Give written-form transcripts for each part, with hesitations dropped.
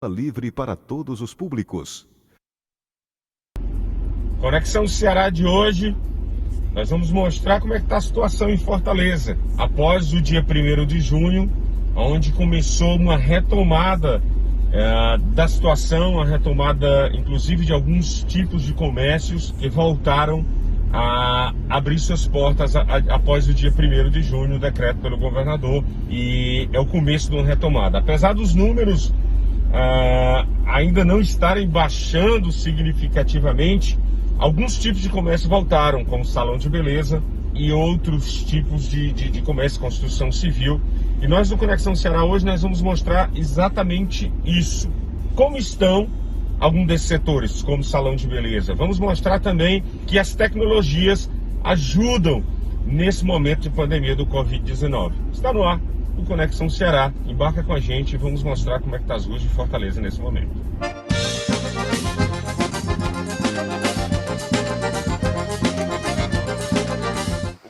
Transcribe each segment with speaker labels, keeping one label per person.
Speaker 1: livre para todos os públicos.
Speaker 2: Conexão Ceará de hoje, nós vamos mostrar como é que está a situação em Fortaleza após o dia 1º de junho, onde começou uma retomada da situação, a retomada inclusive de alguns tipos de comércios que voltaram a abrir suas portas após o dia 1º de junho, decreto pelo governador, e é o começo de uma retomada. Apesar dos números ainda não estarem baixando significativamente, alguns tipos de comércio voltaram, como salão de beleza e outros tipos de comércio, construção civil. E nós do Conexão Ceará hoje nós vamos mostrar exatamente isso. Como estão alguns desses setores, como salão de beleza. Vamos mostrar também que as tecnologias ajudam nesse momento de pandemia do Covid-19. Está no ar o Conexão Ceará. Embarca com a gente e vamos mostrar como é que está as ruas de Fortaleza nesse momento.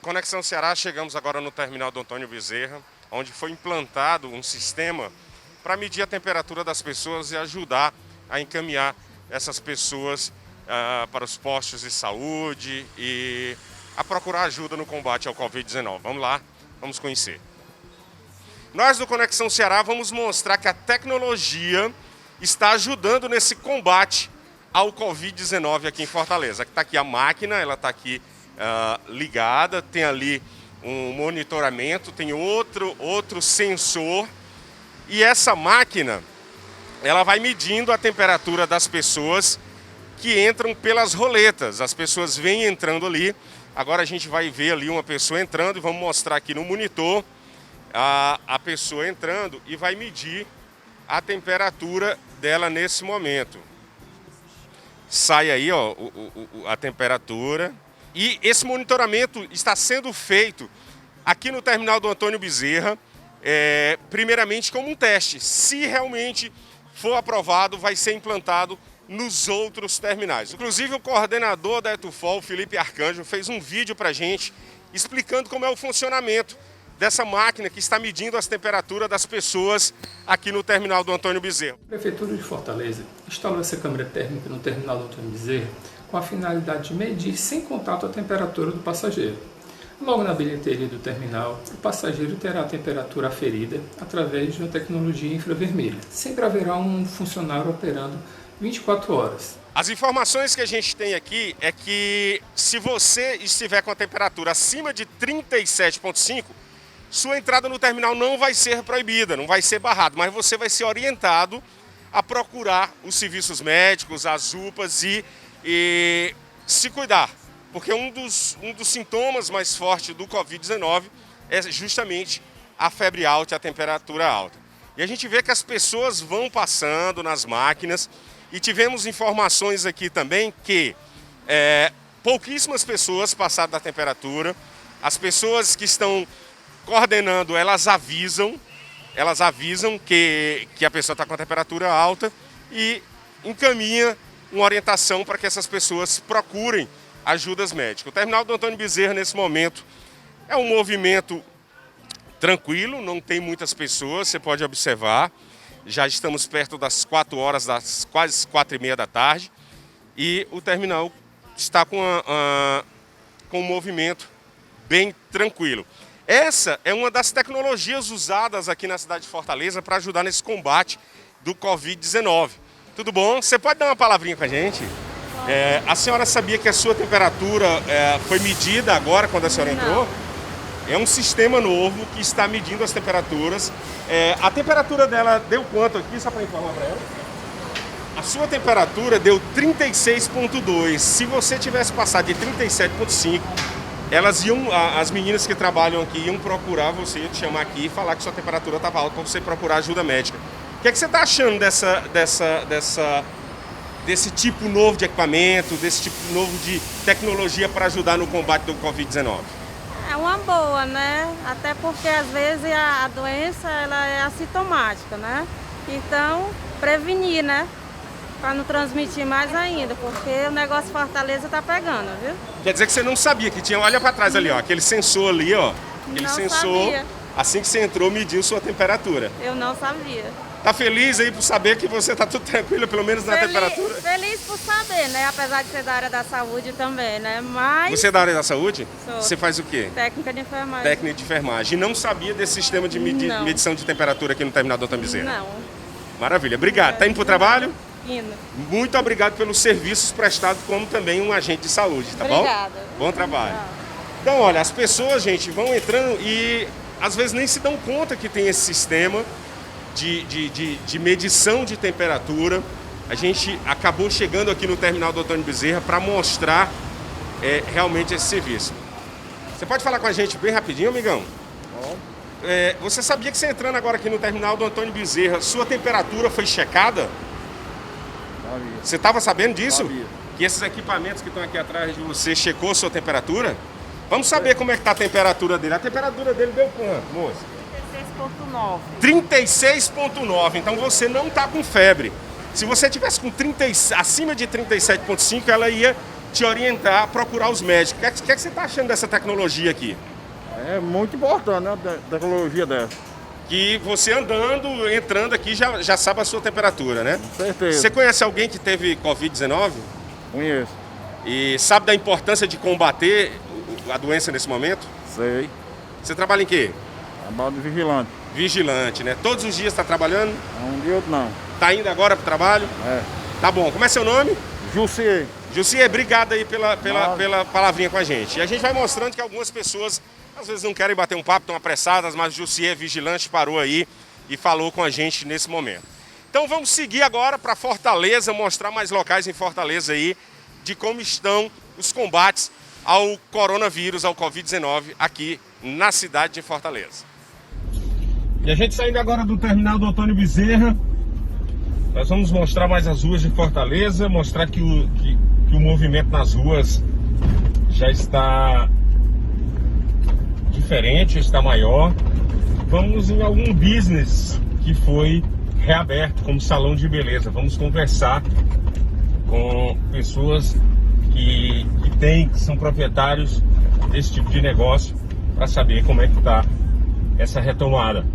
Speaker 2: Conexão Ceará, chegamos agora no terminal do Antônio Bezerra, onde foi implantado um sistema para medir a temperatura das pessoas e ajudar a encaminhar essas pessoas para os postos de saúde e a procurar ajuda no combate ao Covid-19. Vamos lá, vamos conhecer. Nós do Conexão Ceará vamos mostrar que a tecnologia está ajudando nesse combate ao Covid-19 aqui em Fortaleza. Está aqui a máquina, ela está aqui ligada, tem ali um monitoramento, tem outro sensor, e essa máquina ela vai medindo a temperatura das pessoas que entram pelas roletas. As pessoas vêm entrando ali. Agora a gente vai ver ali uma pessoa entrando e vamos mostrar aqui no monitor a pessoa entrando e vai medir a temperatura dela nesse momento. Sai aí, ó, a temperatura. E esse monitoramento está sendo feito aqui no terminal do Antônio Bezerra, primeiramente como um teste. Se realmente for aprovado, vai ser implantado nos outros terminais. Inclusive o coordenador da Etufol, Felipe Arcanjo, fez um vídeo para a gente explicando como é o funcionamento dessa máquina que está medindo as temperaturas das pessoas aqui no terminal do Antônio Bezerra.
Speaker 3: A Prefeitura de Fortaleza instalou essa câmera térmica no terminal do Antônio Bezerra com a finalidade de medir sem contato a temperatura do passageiro. Logo na bilheteria do terminal, o passageiro terá a temperatura aferida através de uma tecnologia infravermelha. Sempre haverá um funcionário operando 24 horas.
Speaker 2: As informações que a gente tem aqui é que se você estiver com a temperatura acima de 37,5, sua entrada no terminal não vai ser proibida, não vai ser barrado, mas você vai ser orientado a procurar os serviços médicos, as UPAs e se cuidar. Porque um dos sintomas mais fortes do Covid-19 é justamente a febre alta e a temperatura alta. E a gente vê que as pessoas vão passando nas máquinas e tivemos informações aqui também que pouquíssimas pessoas passaram da temperatura. As pessoas que estão coordenando, elas avisam que a pessoa está com a temperatura alta e encaminha uma orientação para que essas pessoas procurem ajudas médicas. O terminal do Antônio Bezerra, nesse momento, é um movimento tranquilo, não tem muitas pessoas, você pode observar. Já estamos perto das 4 horas, das quase 4h30 da tarde, e o terminal está com um movimento bem tranquilo. Essa é uma das tecnologias usadas aqui na cidade de Fortaleza para ajudar nesse combate do Covid-19. Tudo bom? Você pode dar uma palavrinha com a gente? A senhora sabia que a sua temperatura foi medida agora quando a senhora entrou? É um sistema novo que está medindo as temperaturas. A temperatura dela deu quanto aqui, só para informar para ela? A sua temperatura deu 36,2. Se você tivesse passado de 37,5, as meninas que trabalham aqui iam procurar você, te chamar aqui e falar que sua temperatura estava alta para você procurar ajuda médica. O que é que você está achando desse tipo novo de equipamento, desse tipo novo de tecnologia para ajudar no combate do Covid-19?
Speaker 4: É uma boa, né? Até porque às vezes a doença ela é assintomática, né? Então, prevenir, né? Para não transmitir mais ainda, porque o negócio Fortaleza está pegando, viu?
Speaker 2: Quer dizer que você não sabia que tinha, olha para trás ali, ó, aquele sensor ali, ó. Aquele
Speaker 4: não
Speaker 2: sensor,
Speaker 4: sabia.
Speaker 2: assim que você entrou, mediu sua temperatura.
Speaker 4: Eu não sabia.
Speaker 2: Tá feliz aí por saber que você tá tudo tranquilo, pelo menos na temperatura?
Speaker 4: Feliz por saber, né? Apesar de ser da área da saúde também, né? Mas...
Speaker 2: Você é da área da saúde?
Speaker 4: Sou.
Speaker 2: Você faz o quê?
Speaker 4: Técnica de enfermagem.
Speaker 2: Técnica de enfermagem. E não sabia desse sistema de
Speaker 4: Não.
Speaker 2: medição de temperatura aqui no terminal do Antônio Bezerra?
Speaker 4: Não.
Speaker 2: Maravilha. Obrigado. Tá indo pro trabalho?
Speaker 4: Indo.
Speaker 2: Muito obrigado pelos serviços prestados como também um agente de saúde, tá
Speaker 4: Obrigada.
Speaker 2: bom? Bom trabalho.
Speaker 4: Tchau.
Speaker 2: Então, olha, as pessoas, gente, vão entrando e às vezes nem se dão conta que tem esse sistema de medição de temperatura. A gente acabou chegando aqui no terminal do Antônio Bezerra para mostrar realmente esse serviço. Você pode falar com a gente bem rapidinho, amigão? Você sabia que você entrando agora aqui no terminal do Antônio Bezerra, sua temperatura foi checada?
Speaker 5: Sabia.
Speaker 2: Você estava sabendo disso?
Speaker 5: Sabia.
Speaker 2: Que esses equipamentos que estão aqui atrás de você checou sua temperatura? Vamos saber como é que está a temperatura dele. A temperatura dele deu quanto, moça?
Speaker 4: 36,9.
Speaker 2: 36,9. Então você não está com febre. Se você tivesse com acima de 37,5, ela ia te orientar a procurar os médicos. O que você está achando dessa tecnologia aqui?
Speaker 5: É muito importante, né? Tecnologia dessa.
Speaker 2: Que você andando, entrando aqui, já sabe a sua temperatura, né?
Speaker 5: Com certeza.
Speaker 2: Você conhece alguém que teve Covid-19?
Speaker 5: Conheço.
Speaker 2: E sabe da importância de combater a doença nesse momento?
Speaker 5: Sei.
Speaker 2: Você trabalha em quê?
Speaker 5: Trabalho de vigilante.
Speaker 2: Vigilante, né? Todos os dias está trabalhando?
Speaker 5: Um dia outro não.
Speaker 2: Tá indo agora pro trabalho?
Speaker 5: É.
Speaker 2: Tá bom. Como é seu nome?
Speaker 5: Jussier.
Speaker 2: Jussier, obrigado aí pela palavrinha com a gente. E a gente vai mostrando que algumas pessoas às vezes não querem bater um papo, estão apressadas, mas o Jussier vigilante parou aí e falou com a gente nesse momento. Então vamos seguir agora para Fortaleza, mostrar mais locais em Fortaleza aí de como estão os combates ao coronavírus, ao Covid-19 aqui na cidade de Fortaleza. E a gente saindo agora do terminal do Antônio Bezerra, nós vamos mostrar mais as ruas de Fortaleza, mostrar que o movimento nas ruas já está diferente, está maior. Vamos em algum business que foi reaberto, como salão de beleza. Vamos conversar com pessoas que são proprietários desse tipo de negócio para saber como é que está essa retomada.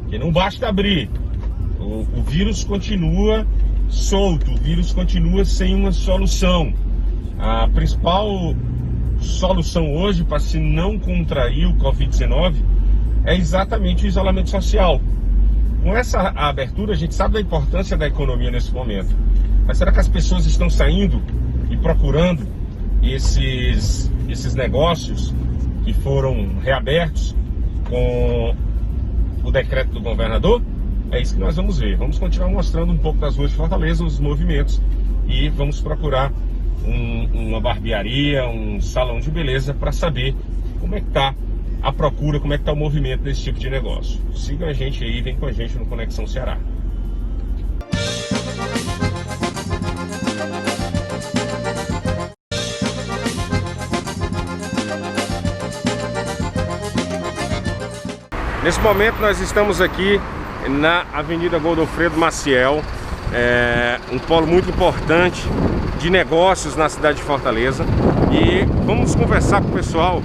Speaker 2: Porque não basta abrir, o vírus continua solto, o vírus continua sem uma solução. A principal solução hoje para se não contrair o Covid-19 é exatamente o isolamento social. Com essa abertura, a gente sabe da importância da economia nesse momento. Mas será que as pessoas estão saindo e procurando esses negócios que foram reabertos com o decreto do governador? É isso que nós vamos ver. Vamos continuar mostrando um pouco das ruas de Fortaleza, os movimentos, e vamos procurar uma barbearia, um salão de beleza para saber como é que está a procura, como é que está o movimento desse tipo de negócio. Siga a gente aí, vem com a gente no Conexão Ceará. Nesse momento nós estamos aqui na Avenida Godofredo Maciel, um polo muito importante de negócios na cidade de Fortaleza, e vamos conversar com o pessoal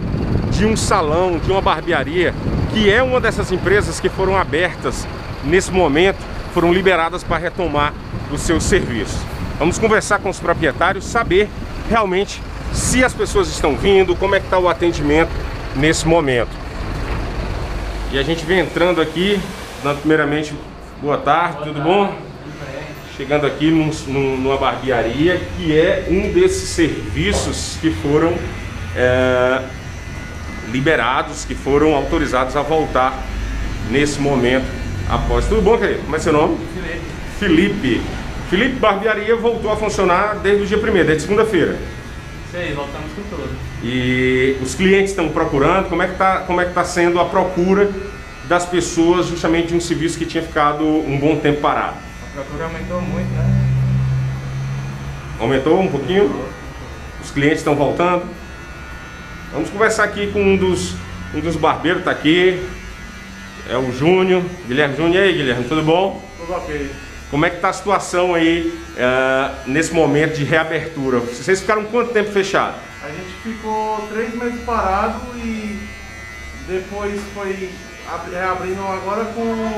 Speaker 2: de um salão, de uma barbearia, que é uma dessas empresas que foram abertas nesse momento, foram liberadas para retomar os seus serviços. Vamos conversar com os proprietários, saber realmente se as pessoas estão vindo, como é que está o atendimento nesse momento. E a gente vem entrando aqui, dando primeiramente boa tarde, tudo bom? Chegando aqui numa barbearia, que é um desses serviços que foram liberados, que foram autorizados a voltar nesse momento após. Tudo bom, querido? Como é seu nome? Felipe. Felipe, barbearia voltou a funcionar desde o dia 1º, desde segunda-feira.
Speaker 6: Isso aí, voltamos com tudo.
Speaker 2: E os clientes estão procurando, como é que tá sendo a procura das pessoas justamente de um serviço que tinha ficado um bom tempo parado?
Speaker 6: A procura aumentou muito, né?
Speaker 2: Aumentou um pouquinho? Os clientes estão voltando? Vamos conversar aqui com um dos barbeiros, tá aqui. É o Júnior, Guilherme Júnior. E aí, Guilherme, tudo bom?
Speaker 6: Tudo ok.
Speaker 2: Como é que tá a situação aí nesse momento de reabertura? Vocês ficaram quanto tempo fechados?
Speaker 7: A gente ficou 3 meses parado e depois foi reabrindo agora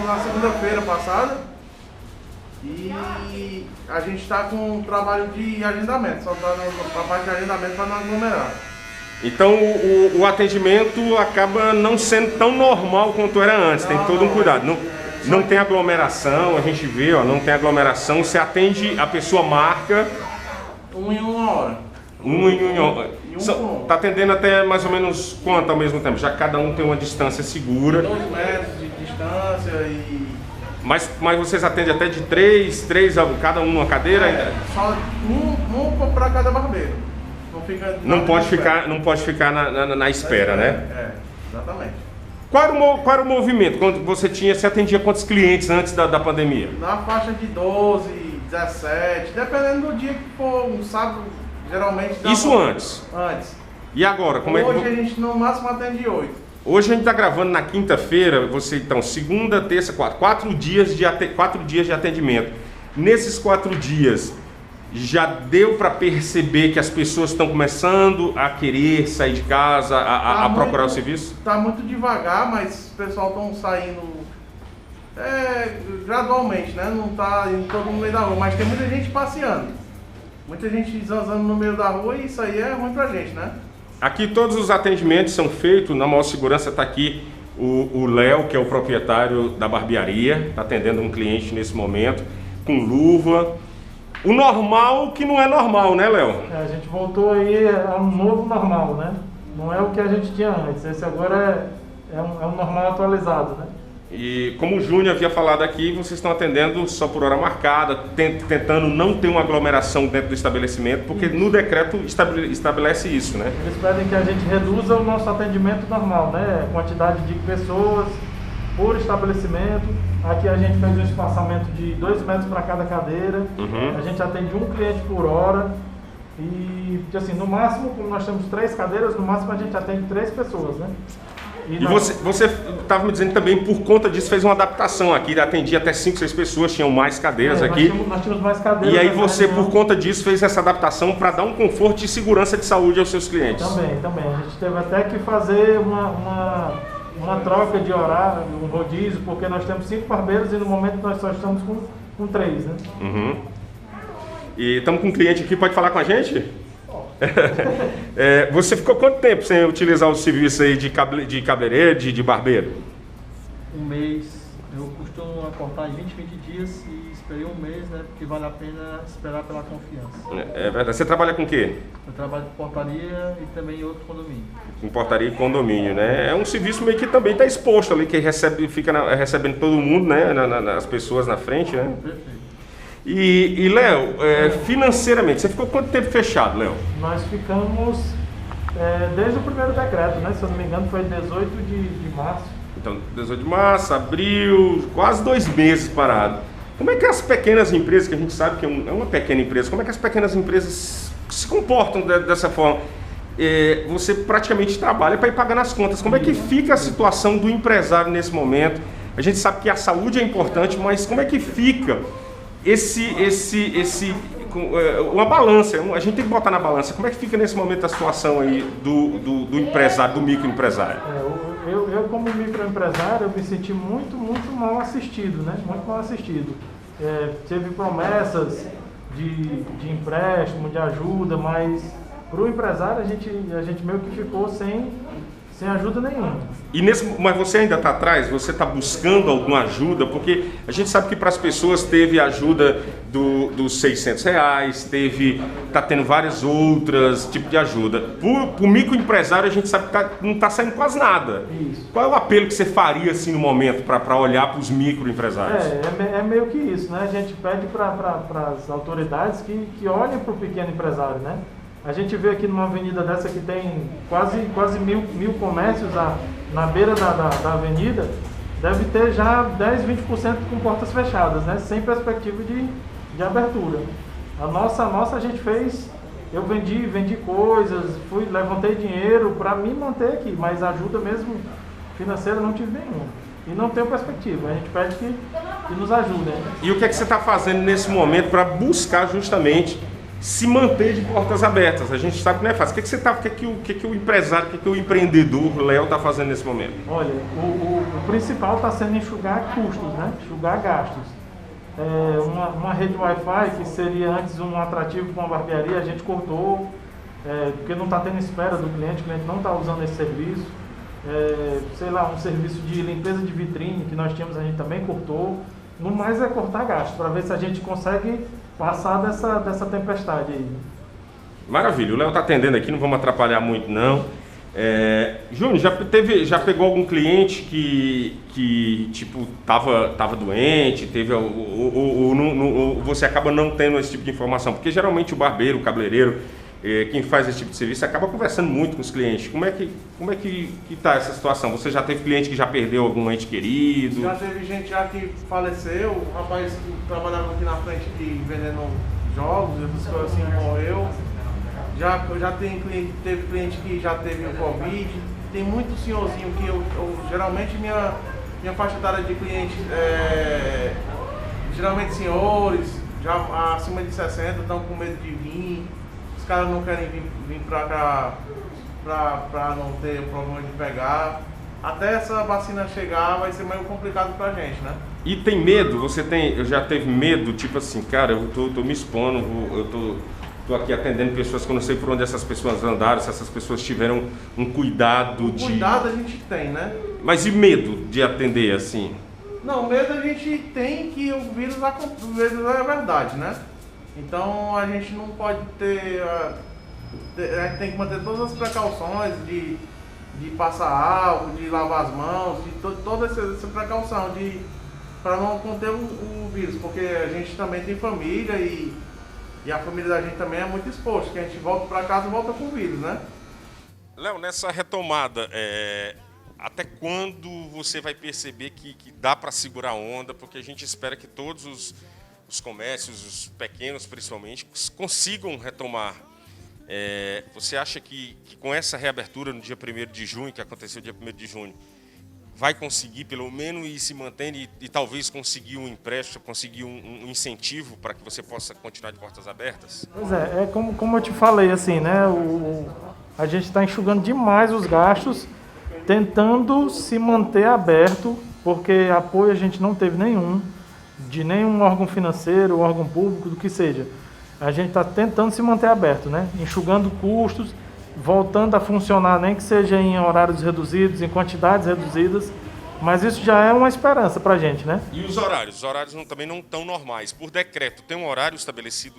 Speaker 7: na segunda-feira passada. E a gente está com um trabalho de agendamento, só está na parte de agendamento para não aglomerar.
Speaker 2: Então o atendimento acaba não sendo tão normal quanto era antes, tem todo um cuidado. Não tem aglomeração, a gente vê, ó, não tem aglomeração, você atende, a pessoa marca.
Speaker 7: Um em uma hora.
Speaker 2: Um em uma hora.
Speaker 7: E um
Speaker 2: Tá atendendo até mais ou menos quanto ao mesmo tempo? Já cada um tem uma distância segura.
Speaker 7: 2 metros de distância e...
Speaker 2: Mas vocês atendem até de três, cada um numa cadeira?
Speaker 7: Só um para cada barbeiro.
Speaker 2: Não pode ficar na espera, né?
Speaker 7: Exatamente.
Speaker 2: Qual era o movimento? Quando você atendia quantos clientes antes da pandemia?
Speaker 7: Na faixa de 12, 17, dependendo do dia que for, um sábado, geralmente...
Speaker 2: Isso antes?
Speaker 7: Antes.
Speaker 2: E agora?
Speaker 7: Hoje a gente no máximo atende 8.
Speaker 2: Hoje a gente está gravando na quinta-feira, então, segunda, terça, quarta, 4 dias de atendimento. Nesses 4 dias, já deu para perceber que as pessoas estão começando a querer sair de casa, a procurar o serviço?
Speaker 7: Está muito devagar, mas o pessoal estão saindo gradualmente, né? Não está indo todo no meio da rua, mas tem muita gente passeando. Muita gente zanzando no meio da rua e isso aí é ruim pra gente, né?
Speaker 2: Aqui todos os atendimentos são feitos, na maior segurança está aqui o Léo, que é o proprietário da barbearia, está atendendo um cliente nesse momento, com luva. O normal que não é normal, né, Léo?
Speaker 8: A gente voltou aí a um novo normal, né? Não é o que a gente tinha antes, esse agora é um normal atualizado, né?
Speaker 2: E como o Júnior havia falado aqui, vocês estão atendendo só por hora marcada, tentando não ter uma aglomeração dentro do estabelecimento, porque no decreto estabelece isso, né?
Speaker 8: Eles pedem que a gente reduza o nosso atendimento normal, né? Quantidade de pessoas por estabelecimento. Aqui a gente fez um espaçamento de 2 metros para cada cadeira. A gente atende um cliente por hora. E assim, no máximo, como nós temos 3 cadeiras, no máximo a gente atende 3 pessoas, né?
Speaker 2: E você estava me dizendo também, por conta disso, fez uma adaptação aqui, atendia até 5, 6 pessoas, tinham mais cadeiras aqui.
Speaker 8: Nós tínhamos mais cadeiras.
Speaker 2: E aí você, por conta disso, fez essa adaptação para dar um conforto e segurança de saúde aos seus clientes.
Speaker 8: Também. A gente teve até que fazer uma troca de horário, um rodízio, porque nós temos 5 barbeiros e no momento nós só estamos com 3, né?
Speaker 2: E estamos com um cliente aqui, pode falar com a gente? Você ficou quanto tempo sem utilizar o serviço aí de cabeleireiro, de barbeiro?
Speaker 9: Um mês. Eu costumo cortar em 20 dias e esperei um mês, né? Porque vale a pena esperar pela confiança.
Speaker 2: É verdade. Você trabalha com o quê?
Speaker 9: Eu trabalho com portaria e também em outro condomínio.
Speaker 2: Com portaria e condomínio, né? É um serviço meio que também está exposto ali, que fica recebendo todo mundo, né? As pessoas na frente, né?
Speaker 9: Perfeito.
Speaker 2: E Léo, financeiramente, você ficou quanto tempo fechado, Léo?
Speaker 8: Nós ficamos desde o primeiro decreto, né? Se eu não me engano foi 18 de março.
Speaker 2: Então, 18 de março, abril, quase 2 meses parado. Como é que as pequenas empresas, que a gente sabe que é uma pequena empresa, como é que as pequenas empresas se comportam dessa forma? Você praticamente trabalha para ir pagando as contas. Como é que fica a situação do empresário nesse momento? A gente sabe que a saúde é importante, mas como é que fica uma balança? A gente tem que botar na balança. Como é que fica nesse momento a situação aí do empresário, do microempresário?
Speaker 8: Eu como microempresário, eu me senti muito mal assistido, né? Muito mal assistido. Teve promessas de empréstimo, de ajuda, mas para o empresário a gente meio que ficou sem ajuda nenhuma.
Speaker 2: Mas você ainda está atrás? Você está buscando alguma ajuda? Porque a gente sabe que para as pessoas teve a ajuda dos R$600, está tendo várias outras tipos de ajuda. Para o microempresário a gente sabe que não está saindo quase nada.
Speaker 8: Isso.
Speaker 2: Qual é o apelo que você faria assim no momento para olhar para os microempresários?
Speaker 8: É meio que isso, né? A gente pede para as autoridades que olhem para o pequeno empresário, né? A gente vê aqui numa avenida dessa que tem quase mil comércios na beira da avenida, deve ter já 10, 20% com portas fechadas, né? Sem perspectiva de abertura. A nossa a gente fez, eu vendi coisas, levantei dinheiro para me manter aqui, mas ajuda mesmo financeira não tive nenhuma. E não tem perspectiva, a gente pede que nos ajudem.
Speaker 2: E o que é que você está fazendo nesse momento para buscar justamente se manter de portas abertas? A gente sabe que não é fácil. O que o empresário, o que o empreendedor Léo está fazendo nesse momento?
Speaker 8: Olha, o principal está sendo enxugar custos, né? Enxugar gastos. uma rede Wi-Fi, que seria antes um atrativo para uma barbearia, a gente cortou, porque não está tendo espera do cliente, o cliente não está usando esse serviço. Sei lá, um serviço de limpeza de vitrine que nós tínhamos, a gente também cortou. No mais é cortar gasto, para ver se a gente consegue passar dessa tempestade aí.
Speaker 2: Maravilha, o Léo está atendendo aqui, não vamos atrapalhar muito não. Júnior, já pegou algum cliente que tipo, tava doente, ou você acaba não tendo esse tipo de informação? Porque geralmente o barbeiro, o cabeleireiro, quem faz esse tipo de serviço acaba conversando muito com os clientes. Como é que tá essa situação? Você já teve cliente que já perdeu algum ente querido?
Speaker 7: Já teve gente já que faleceu, o rapaz que trabalhava aqui na frente vendendo jogos, essas coisas assim, morreu. Já teve cliente que já teve o Covid. Tem muito senhorzinho que geralmente minha faixa etária de clientes geralmente senhores, já acima de 60, estão com medo de vir. Os caras não querem vir pra cá pra não ter o problema de pegar. Até essa vacina chegar vai ser meio complicado pra gente, né?
Speaker 2: E tem medo? Eu já teve medo, tipo assim, cara, eu tô me expondo, eu tô aqui atendendo pessoas que eu não sei por onde essas pessoas andaram, se essas pessoas tiveram um cuidado
Speaker 7: Cuidado a gente tem, né?
Speaker 2: Mas e medo de atender assim?
Speaker 7: Não, medo a gente tem que o vírus é verdade, né? Então a gente não pode ter... A gente tem que manter todas as precauções de passar álcool, de lavar as mãos, de toda essa precaução para não conter o vírus, porque a gente também tem família e a família da gente também é muito exposta, que a gente volta para casa e volta com o vírus, né?
Speaker 2: Léo, nessa retomada, até quando você vai perceber que dá para segurar a onda? Porque a gente espera que todos os comércios, os pequenos principalmente, consigam retomar. Você acha que com essa reabertura no dia 1º de junho, que aconteceu dia 1º de junho, vai conseguir pelo menos ir se mantendo e talvez conseguir um empréstimo, conseguir um incentivo para que você possa continuar de portas abertas?
Speaker 8: Pois como eu te falei, assim, né? A gente está enxugando demais os gastos, tentando se manter aberto, porque apoio a gente não teve nenhum, de nenhum órgão financeiro, órgão público, do que seja. A gente está tentando se manter aberto, né? Enxugando custos, voltando a funcionar, nem que seja em horários reduzidos, em quantidades reduzidas, mas isso já é uma esperança para a gente, né?
Speaker 2: E os horários? Os horários também não estão normais. Por decreto, tem um horário estabelecido?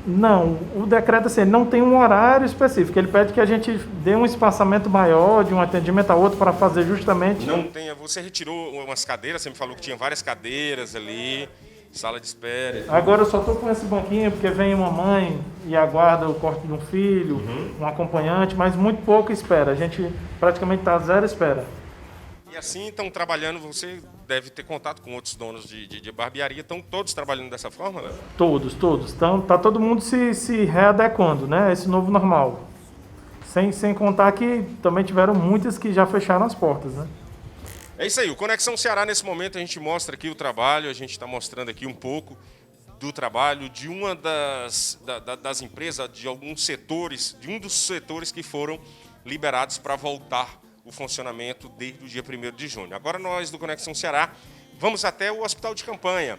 Speaker 8: Não, o decreto assim, ele não tem um horário específico. Ele pede que a gente dê um espaçamento maior de um atendimento a outro para fazer justamente...
Speaker 2: Não tem. Você retirou umas cadeiras, você me falou que tinha várias cadeiras ali, sala de espera.
Speaker 8: Agora eu só estou com esse banquinho porque vem uma mãe e aguarda o corte de um filho, um acompanhante, mas muito pouco espera. A gente praticamente está zero espera.
Speaker 2: E assim estão trabalhando, você deve ter contato com outros donos de barbearia, estão todos trabalhando dessa forma, né?
Speaker 8: Todos. Então, tá todo mundo se readequando, né, a esse novo normal. Sem contar que também tiveram muitas que já fecharam as portas, né?
Speaker 2: É isso aí, o Conexão Ceará, nesse momento, a gente mostra aqui o trabalho, a gente está mostrando aqui um pouco do trabalho de uma das empresas, de alguns setores, de um dos setores que foram liberados para voltar o funcionamento desde o dia 1º de junho. Agora nós, do Conexão Ceará, vamos até o Hospital de Campanha.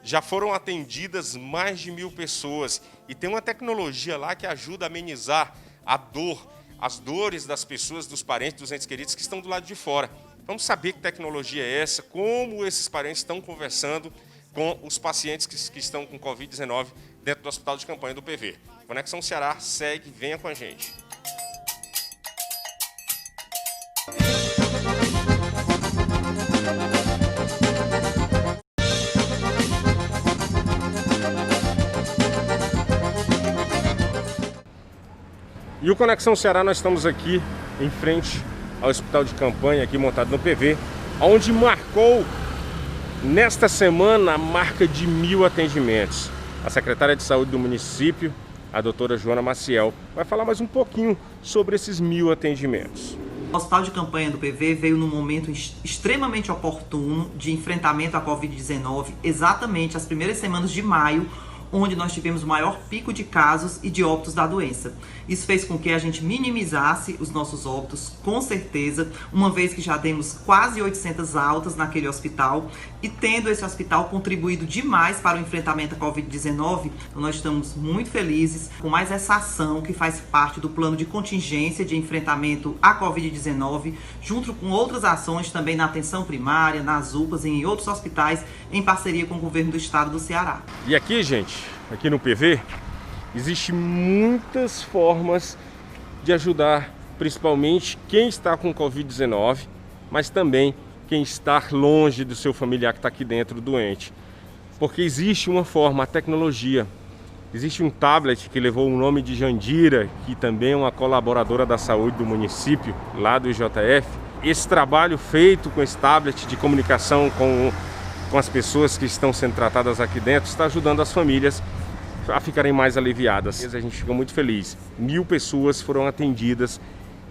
Speaker 2: Já foram atendidas mais de 1000 pessoas e tem uma tecnologia lá que ajuda a amenizar as dores das pessoas, dos parentes, dos entes queridos que estão do lado de fora. Vamos saber que tecnologia é essa, como esses parentes estão conversando com os pacientes que estão com Covid-19 dentro do Hospital de Campanha do PV. Conexão Ceará segue, venha com a gente. E o Conexão Ceará, nós estamos aqui em frente ao Hospital de Campanha, aqui montado no PV, onde marcou nesta semana a marca de 1000 atendimentos. A secretária de Saúde do município, a doutora Joana Maciel, vai falar mais um pouquinho sobre esses 1000 atendimentos.
Speaker 10: O Hospital de Campanha do PV veio num momento extremamente oportuno de enfrentamento à Covid-19, exatamente as primeiras semanas de maio, onde nós tivemos o maior pico de casos e de óbitos da doença. Isso fez com que a gente minimizasse os nossos óbitos, com certeza, uma vez que já temos quase 800 altas naquele hospital e tendo esse hospital contribuído demais para o enfrentamento à Covid-19, então nós estamos muito felizes com mais essa ação que faz parte do plano de contingência de enfrentamento à Covid-19, junto com outras ações também na atenção primária, nas UPAs e em outros hospitais, em parceria com o governo do estado do Ceará.
Speaker 2: E aqui, gente, aqui no PV, existem muitas formas de ajudar, principalmente quem está com Covid-19, mas também quem está longe do seu familiar que está aqui dentro doente. Porque existe uma forma, a tecnologia. Existe um tablet que levou o nome de Jandira, que também é uma colaboradora da saúde do município, lá do IJF. Esse trabalho feito com esse tablet de comunicação com as pessoas que estão sendo tratadas aqui dentro está ajudando as famílias a ficarem mais aliviadas. A gente fica muito feliz. 1000 pessoas foram atendidas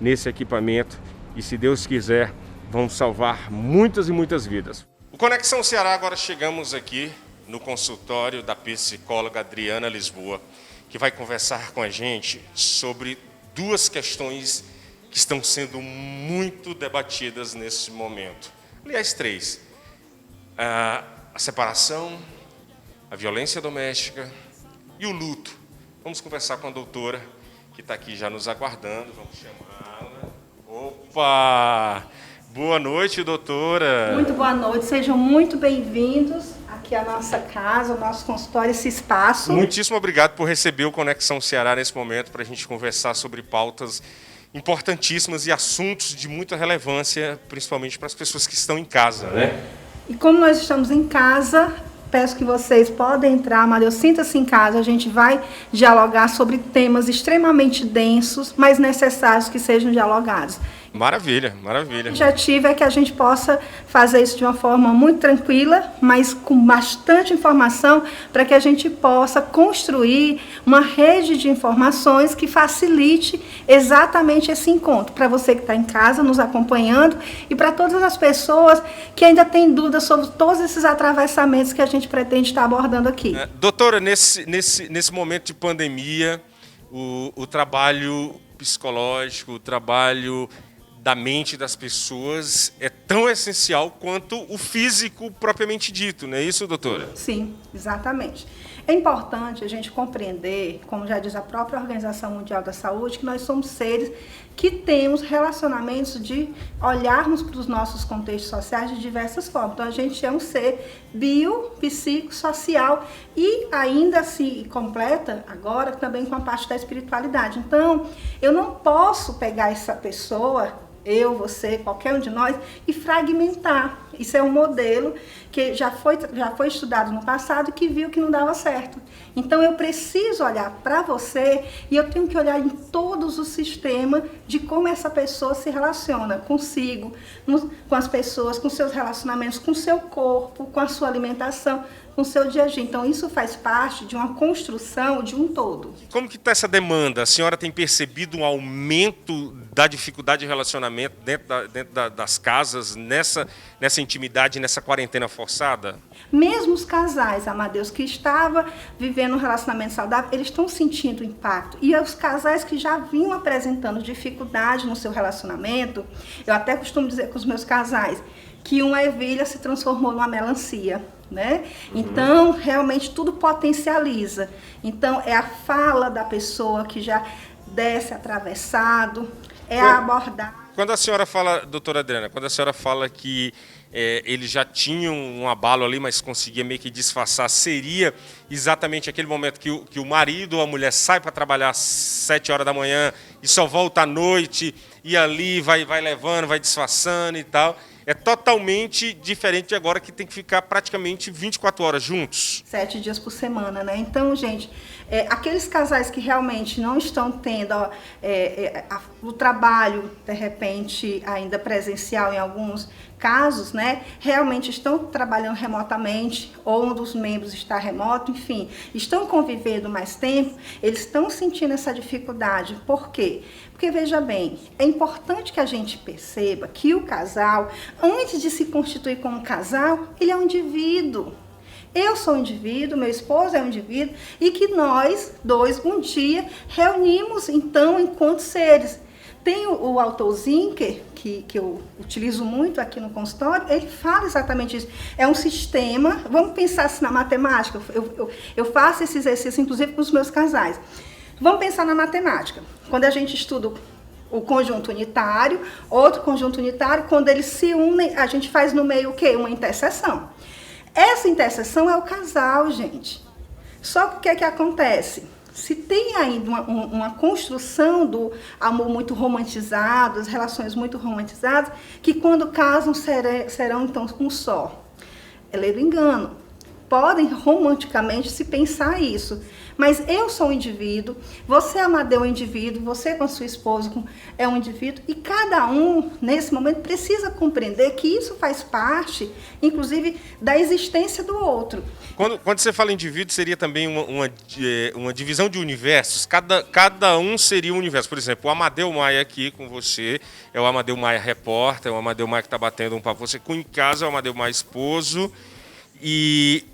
Speaker 2: nesse equipamento e, se Deus quiser, vão salvar muitas e muitas vidas. O Conexão Ceará, agora chegamos aqui no consultório da psicóloga Adriana Lisboa, que vai conversar com a gente sobre 2 questões que estão sendo muito debatidas nesse momento. Aliás, 3. A separação, a violência doméstica e o luto. Vamos conversar com a doutora, que está aqui já nos aguardando. Vamos chamá-la. Opa! Boa noite, doutora.
Speaker 11: Muito boa noite, sejam muito bem-vindos aqui à nossa casa, ao nosso consultório, esse espaço.
Speaker 2: Muitíssimo obrigado por receber o Conexão Ceará nesse momento para a gente conversar sobre pautas importantíssimas e assuntos de muita relevância, principalmente para as pessoas que estão em casa, né?
Speaker 11: E como nós estamos em casa, peço que vocês podem entrar, Maria, sinta-se em casa, a gente vai dialogar sobre temas extremamente densos, mas necessários que sejam dialogados.
Speaker 2: Maravilha, maravilha.
Speaker 11: O objetivo é que a gente possa fazer isso de uma forma muito tranquila, mas com bastante informação, para que a gente possa construir uma rede de informações que facilite exatamente esse encontro. Para você que está em casa nos acompanhando e para todas as pessoas que ainda têm dúvidas sobre todos esses atravessamentos que a gente pretende estar abordando aqui.
Speaker 2: Doutora, nesse momento de pandemia, o trabalho psicológico, o trabalho da mente das pessoas é tão essencial quanto o físico propriamente dito, não é isso, doutora?
Speaker 11: Sim, exatamente. É importante a gente compreender, como já diz a própria Organização Mundial da Saúde, que nós somos seres que temos relacionamentos de olharmos para os nossos contextos sociais de diversas formas. Então, a gente é um ser biopsicossocial e ainda se completa agora também com a parte da espiritualidade. Então, eu não posso pegar essa pessoa, eu, você, qualquer um de nós, e fragmentar. Isso é um modelo que já foi estudado no passado e que viu que não dava certo. Então eu preciso olhar para você e eu tenho que olhar em todos os sistemas de como essa pessoa se relaciona consigo, com as pessoas, com seus relacionamentos, com o seu corpo, com a sua alimentação, com o seu dia a dia. Então isso faz parte de uma construção de um todo.
Speaker 2: Como que está essa demanda? A senhora tem percebido um aumento da dificuldade de relacionamento dentro das casas, nessa intimidade, nessa quarentena forçada?
Speaker 11: Mesmo os casais, Amadeus, que estavam vivendo um relacionamento saudável, eles estão sentindo o impacto. E os casais que já vinham apresentando dificuldade no seu relacionamento, eu até costumo dizer com os meus casais, que uma ervilha se transformou numa melancia, né? Então, realmente tudo potencializa. Então, é a fala da pessoa que já desce atravessado, é a abordagem.
Speaker 2: Quando a senhora fala, doutora Adriana, quando a senhora fala que eles já tinham um abalo ali, mas conseguia meio que disfarçar, seria exatamente aquele momento que o marido ou a mulher sai para trabalhar às 7 horas da manhã e só volta à noite, e ali vai levando, vai disfarçando e tal. É totalmente diferente de agora, que tem que ficar praticamente 24 horas juntos.
Speaker 11: 7 dias por semana, né? Então, gente, aqueles casais que realmente não estão tendo o trabalho, de repente, ainda presencial em alguns casos, né? Realmente estão trabalhando remotamente, ou um dos membros está remoto, enfim, estão convivendo mais tempo, eles estão sentindo essa dificuldade. Por quê? Porque, veja bem, é importante que a gente perceba que o casal, antes de se constituir como casal, ele é um indivíduo. Eu sou um indivíduo, meu esposo é um indivíduo, e que nós dois, um dia, reunimos, então, enquanto seres. Tem o autor Zinker, que eu utilizo muito aqui no consultório, ele fala exatamente isso. É um sistema, vamos pensar assim na matemática, eu faço esse exercício, inclusive, com os meus casais. Vamos pensar na matemática. Quando a gente estuda o conjunto unitário, outro conjunto unitário, quando eles se unem, a gente faz no meio o quê? Uma interseção. Essa interseção é o casal, gente. Só que o que é que acontece? Se tem ainda uma construção do amor muito romantizado, as relações muito romantizadas, que quando casam serão então um só. É lei do engano. Podem romanticamente se pensar isso. Mas eu sou um indivíduo, você, Amadeu, é um indivíduo, você com a sua esposa é um indivíduo, e cada um, nesse momento, precisa compreender que isso faz parte, inclusive, da existência do outro.
Speaker 2: Quando você fala indivíduo, seria também uma divisão de universos? Cada um seria um universo. Por exemplo, o Amadeu Maia aqui com você é o Amadeu Maia repórter, é o Amadeu Maia que está batendo um papo. Você com em casa é o Amadeu Maia esposo, e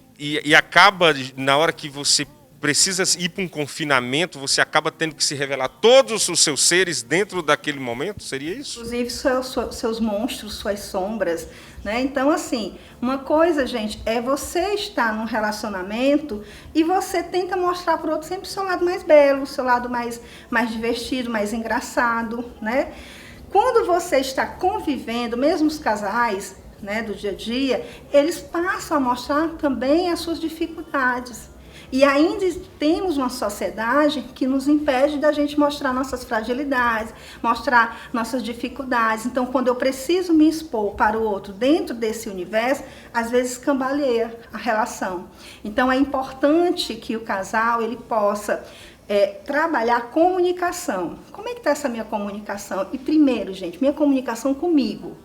Speaker 2: acaba, na hora que você precisa ir para um confinamento, você acaba tendo que se revelar todos os seus seres dentro daquele momento? Seria isso?
Speaker 11: Inclusive seus monstros, suas sombras, né? Então, assim, uma coisa, gente, é você estar num relacionamento e você tenta mostrar para o outro sempre o seu lado mais belo, o seu lado mais divertido, mais engraçado, né? Quando você está convivendo, mesmo os casais, né, do dia a dia, eles passam a mostrar também as suas dificuldades. E ainda temos uma sociedade que nos impede da gente mostrar nossas fragilidades, mostrar nossas dificuldades. Então, quando eu preciso me expor para o outro dentro desse universo, às vezes cambaleia a relação. Então, é importante que o casal ele possa trabalhar a comunicação. Como é que está essa minha comunicação? E primeiro, gente, minha comunicação comigo.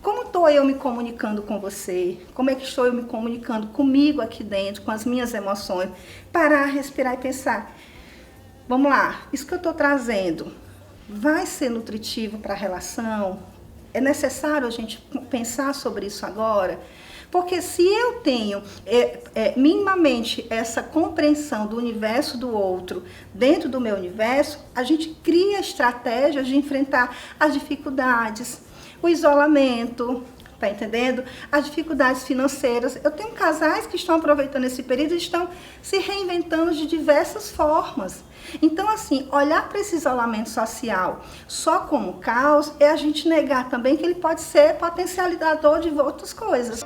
Speaker 11: Como estou eu me comunicando com você? Como é que estou eu me comunicando comigo aqui dentro, com as minhas emoções? Parar, respirar e pensar. Vamos lá, isso que eu estou trazendo vai ser nutritivo para a relação? É necessário a gente pensar sobre isso agora? Porque se eu tenho minimamente essa compreensão do universo do outro dentro do meu universo, a gente cria estratégias de enfrentar as dificuldades, o isolamento, tá entendendo? As dificuldades financeiras. Eu tenho casais que estão aproveitando esse período e estão se reinventando de diversas formas. Então, assim, olhar para esse isolamento social só como caos é a gente negar também que ele pode ser potencializador de outras coisas.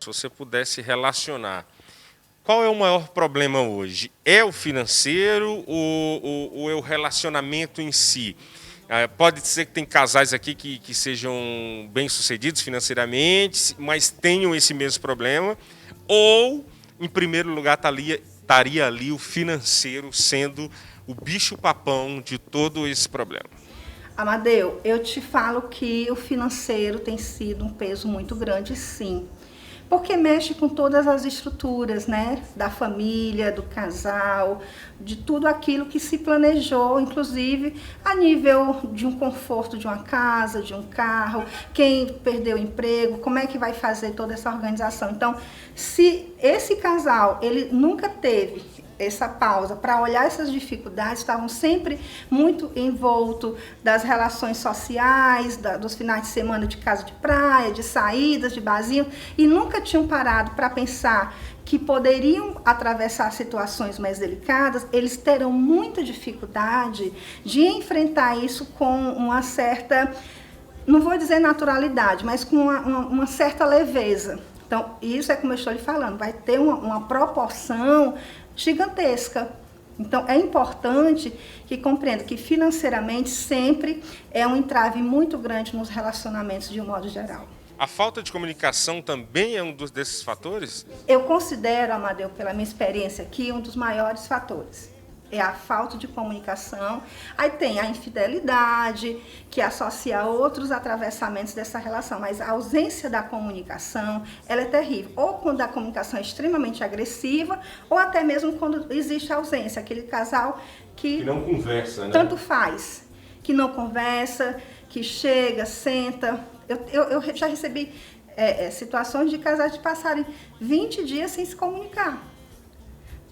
Speaker 2: Se você pudesse relacionar, qual é o maior problema hoje? É o financeiro ou é o relacionamento em si? Pode ser que tem casais aqui que sejam bem-sucedidos financeiramente, mas tenham esse mesmo problema, ou, em primeiro lugar, estaria ali o financeiro sendo o bicho-papão de todo esse problema?
Speaker 11: Amadeu, eu te falo que o financeiro tem sido um peso muito grande, sim. Porque mexe com todas as estruturas, né? Da família, do casal, de tudo aquilo que se planejou, inclusive a nível de um conforto de uma casa, de um carro, quem perdeu o emprego, como é que vai fazer toda essa organização. Então, se esse casal, ele nunca teve essa pausa para olhar essas dificuldades, estavam sempre muito envolto das relações sociais, dos finais de semana de casa de praia, de saídas, de barzinho, e nunca tinham parado para pensar que poderiam atravessar situações mais delicadas, eles terão muita dificuldade de enfrentar isso com uma certa, não vou dizer naturalidade, mas com uma certa leveza. Então, isso é como eu estou lhe falando, vai ter uma proporção gigantesca. Então, é importante que compreenda que financeiramente sempre é um entrave muito grande nos relacionamentos de um modo geral.
Speaker 2: A falta de comunicação também é um desses fatores?
Speaker 11: Eu considero, Amadeu, pela minha experiência aqui, um dos maiores fatores. é a falta de comunicação. Aí tem a infidelidade, que associa a outros atravessamentos dessa relação, mas a ausência da comunicação, ela é terrível. Ou quando a comunicação é extremamente agressiva, ou até mesmo quando existe ausência, aquele casal que
Speaker 2: não conversa, né?
Speaker 11: Tanto faz, que não conversa, que chega, senta. Eu já recebi situações de casais de passarem 20 dias sem se comunicar.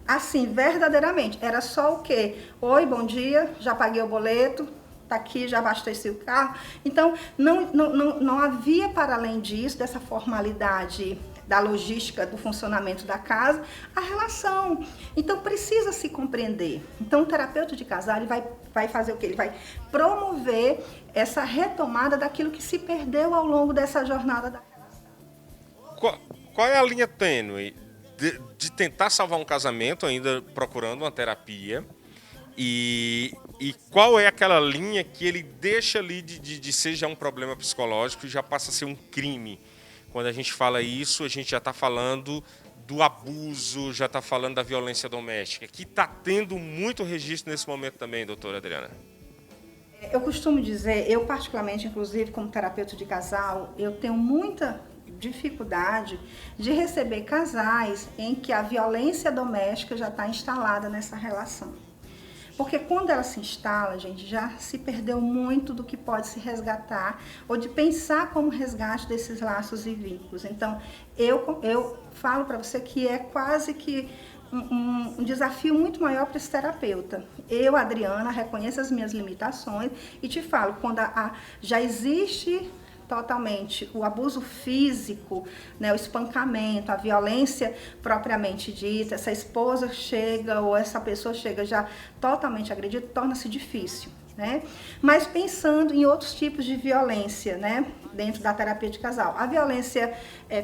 Speaker 11: Assim, verdadeiramente, era só o quê? Oi, bom dia, já paguei o boleto, tá aqui, já abasteci o carro. Então, não havia, para além disso, dessa formalidade da logística do funcionamento da casa, a relação. Então, precisa se compreender. Então, o terapeuta de casal ele vai fazer o quê? Ele vai promover essa retomada daquilo que se perdeu ao longo dessa jornada da relação.
Speaker 2: Qual é a linha tênue de tentar salvar um casamento ainda procurando uma terapia e qual é aquela linha que ele deixa ali de ser já um problema psicológico e já passa a ser um crime? Quando a gente fala isso, a gente já está falando do abuso, já está falando da violência doméstica, que está tendo muito registro nesse momento também, doutora Adriana.
Speaker 11: Eu costumo dizer, eu particularmente, inclusive como terapeuta de casal, eu tenho muita dificuldade de receber casais em que a violência doméstica já está instalada nessa relação. Porque quando ela se instala, gente, já se perdeu muito do que pode se resgatar ou de pensar como resgate desses laços e vínculos. Então, eu falo para você que é quase que um desafio muito maior para esse terapeuta. Eu, Adriana, reconheço as minhas limitações e te falo, quando já existe totalmente o abuso físico, né, o espancamento, a violência propriamente dita, essa esposa chega ou essa pessoa chega já totalmente agredida, torna-se difícil, né? Mas pensando em outros tipos de violência, né, dentro da terapia de casal, a violência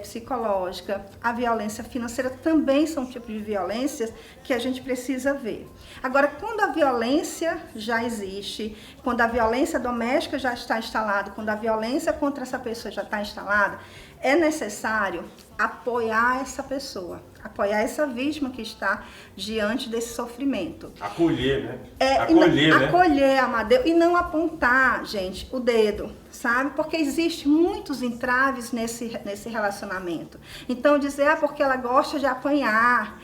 Speaker 11: psicológica, a violência financeira também são tipos de violências que a gente precisa ver. Agora, quando a violência já existe, quando a violência doméstica já está instalada, quando a violência contra essa pessoa já está instalada, é necessário apoiar essa pessoa, apoiar essa vítima que está diante desse sofrimento.
Speaker 2: Acolher, né?
Speaker 11: Acolher, Amadeu, e não apontar, gente, o dedo, sabe? Porque existem muitos entraves nesse relacionamento. Então, dizer, porque ela gosta de apanhar,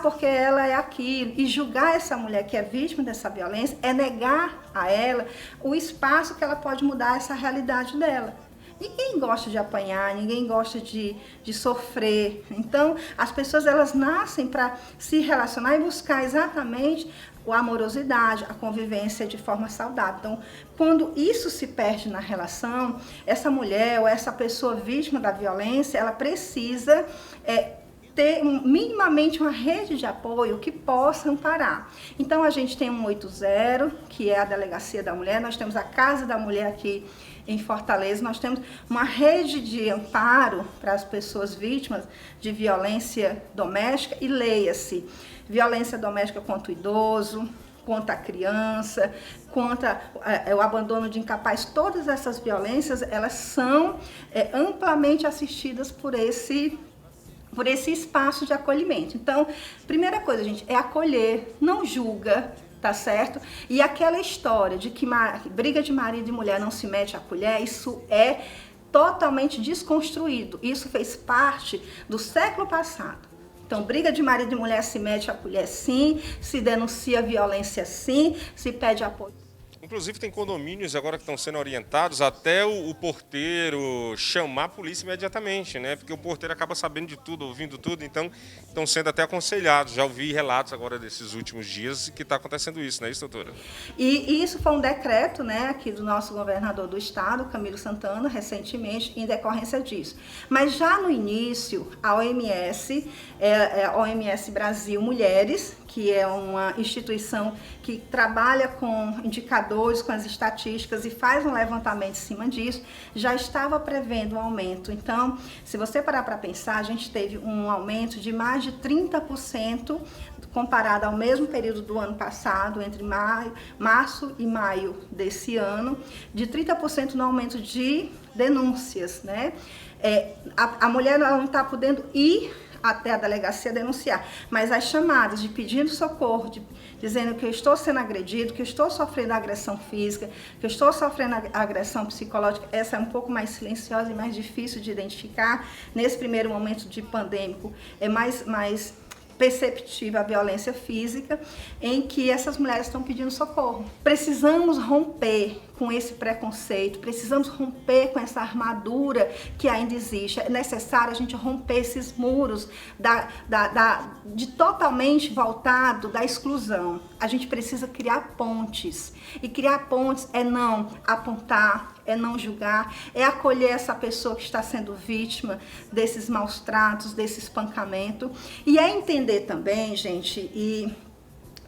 Speaker 11: porque ela é aquilo, e julgar essa mulher que é vítima dessa violência é negar a ela o espaço que ela pode mudar essa realidade dela. Ninguém gosta de apanhar, ninguém gosta de sofrer. Então, as pessoas elas nascem para se relacionar e buscar exatamente a amorosidade, a convivência de forma saudável. Então, quando isso se perde na relação, essa mulher ou essa pessoa vítima da violência, ela precisa ter minimamente uma rede de apoio que possa amparar. Então, a gente tem 180, que é a Delegacia da Mulher, nós temos a Casa da Mulher aqui em Fortaleza, nós temos uma rede de amparo para as pessoas vítimas de violência doméstica e leia-se, violência doméstica contra o idoso, contra a criança, contra o abandono de incapaz, todas essas violências, elas são amplamente assistidas por esse espaço de acolhimento. Então, primeira coisa, gente, é acolher, não julga, tá certo? E aquela história de que briga de marido e mulher não se mete a colher, isso é totalmente desconstruído. Isso fez parte do século passado. Então, briga de marido e mulher se mete a colher sim, se denuncia violência sim, se pede apoio.
Speaker 2: Inclusive tem condomínios agora que estão sendo orientados até o porteiro chamar a polícia imediatamente, né? Porque o porteiro acaba sabendo de tudo, ouvindo tudo, então estão sendo até aconselhados. Já ouvi relatos agora desses últimos dias que está acontecendo isso, não é isso, doutora?
Speaker 11: E isso foi um decreto, né, aqui do nosso governador do estado, Camilo Santana, recentemente, em decorrência disso. Mas já no início, a OMS, OMS Brasil Mulheres, que é uma instituição que trabalha com indicadores, com as estatísticas e faz um levantamento em cima disso, já estava prevendo um aumento. Então, se você parar para pensar, a gente teve um aumento de mais de 30% comparado ao mesmo período do ano passado, entre março e maio desse ano, de 30% no aumento de denúncias, né? A mulher não está podendo ir até a delegacia denunciar. Mas as chamadas de pedindo socorro, dizendo que eu estou sendo agredido, que eu estou sofrendo agressão física, que eu estou sofrendo agressão psicológica, essa é um pouco mais silenciosa e mais difícil de identificar. Nesse primeiro momento de pandêmico, é mais perceptível a violência física, em que essas mulheres estão pedindo socorro. Precisamos romper com esse preconceito, precisamos romper com essa armadura que ainda existe. É necessário a gente romper esses muros de totalmente voltado da exclusão. A gente precisa criar pontes. E criar pontes é não apontar, é não julgar, é acolher essa pessoa que está sendo vítima desses maus tratos, desse espancamento. E é entender também, gente, e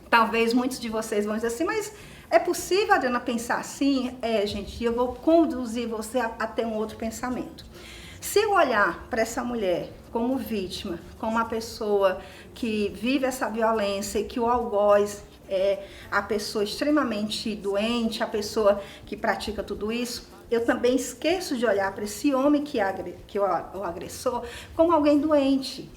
Speaker 11: talvez muitos de vocês vão dizer assim, mas é possível, Adriana, pensar assim? É, gente, eu vou conduzir você a ter um outro pensamento. Se eu olhar para essa mulher como vítima, como uma pessoa que vive essa violência e que o algoz é a pessoa extremamente doente, a pessoa que pratica tudo isso, eu também esqueço de olhar para esse homem que o agressor como alguém doente,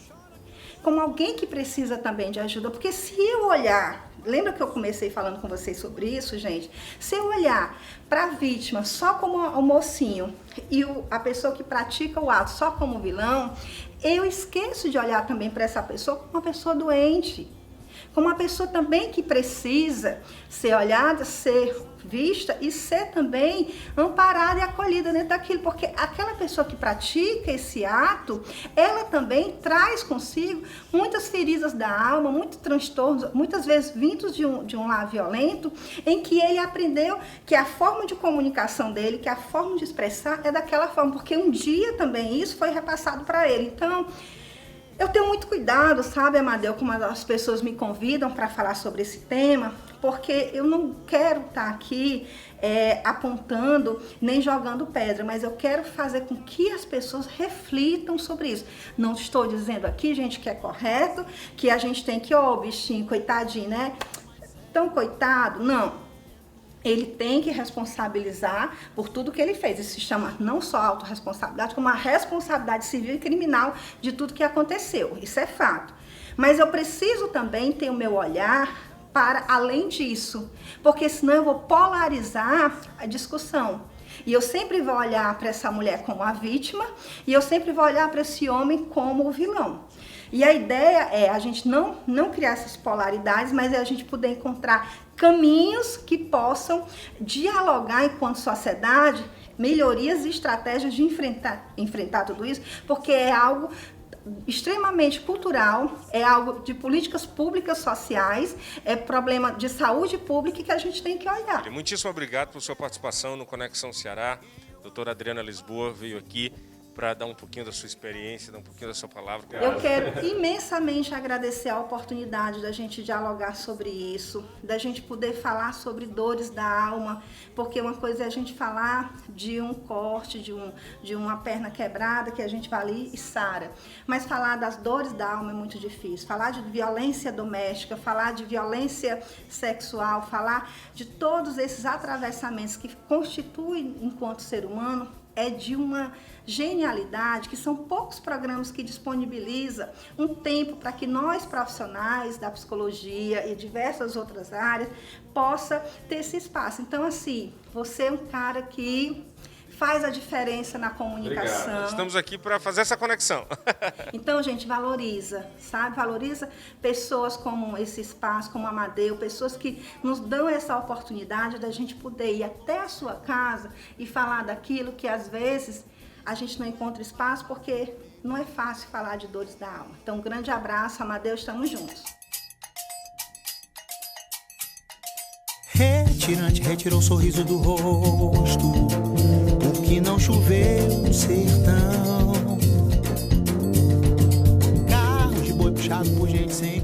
Speaker 11: como alguém que precisa também de ajuda. Porque se eu olhar, lembra que eu comecei falando com vocês sobre isso, gente? Se eu olhar para a vítima só como o mocinho e a pessoa que pratica o ato só como vilão, eu esqueço de olhar também para essa pessoa como uma pessoa doente, como uma pessoa também que precisa ser olhada, ser vista e ser também amparada e acolhida dentro daquilo, porque aquela pessoa que pratica esse ato, ela também traz consigo muitas feridas da alma, muitos transtornos, muitas vezes vindos de um lar violento, em que ele aprendeu que a forma de comunicação dele, que a forma de expressar é daquela forma, porque um dia também isso foi repassado para ele. Então, eu tenho muito cuidado, sabe, Amadeu, como as pessoas me convidam para falar sobre esse tema, porque eu não quero estar aqui apontando nem jogando pedra, mas eu quero fazer com que as pessoas reflitam sobre isso. Não estou dizendo aqui, gente, que é correto, que a gente tem que, bichinho, coitadinho, né? Tão coitado, não. Ele tem que responsabilizar por tudo que ele fez. Isso se chama não só autorresponsabilidade, como a responsabilidade civil e criminal de tudo que aconteceu. Isso é fato. Mas eu preciso também ter o meu olhar para além disso, porque senão eu vou polarizar a discussão. E eu sempre vou olhar para essa mulher como a vítima e eu sempre vou olhar para esse homem como o vilão. E a ideia é a gente não criar essas polaridades, mas é a gente poder encontrar caminhos que possam dialogar enquanto sociedade, melhorias e estratégias de enfrentar tudo isso, porque é algo extremamente cultural, é algo de políticas públicas sociais, é problema de saúde pública que a gente tem que olhar.
Speaker 2: Muitíssimo obrigado por sua participação no Conexão Ceará. Doutora Adriana Lisboa veio aqui para dar um pouquinho da sua experiência, dar um pouquinho da sua palavra.
Speaker 11: Eu quero imensamente agradecer a oportunidade da gente dialogar sobre isso, da gente poder falar sobre dores da alma, porque uma coisa é a gente falar de um corte, de uma perna quebrada, que a gente vai ali e sara, mas falar das dores da alma é muito difícil. Falar de violência doméstica, falar de violência sexual, falar de todos esses atravessamentos que constituem enquanto ser humano, é de uma genialidade, que são poucos programas que disponibilizam um tempo para que nós, profissionais da psicologia e diversas outras áreas, possa ter esse espaço. Então, assim, você é um cara que faz a diferença na comunicação.
Speaker 2: Obrigado. Estamos aqui para fazer essa conexão.
Speaker 11: Então, gente, valoriza, sabe? Valoriza pessoas como esse espaço, como a Amadeu, pessoas que nos dão essa oportunidade da gente poder ir até a sua casa e falar daquilo que, às vezes, a gente não encontra espaço, porque não é fácil falar de dores da alma. Então, um grande abraço, Amadeu, estamos juntos.
Speaker 12: Retirante retirou o sorriso do rosto, porque não choveu no sertão. Carro de boi puxado por gente sem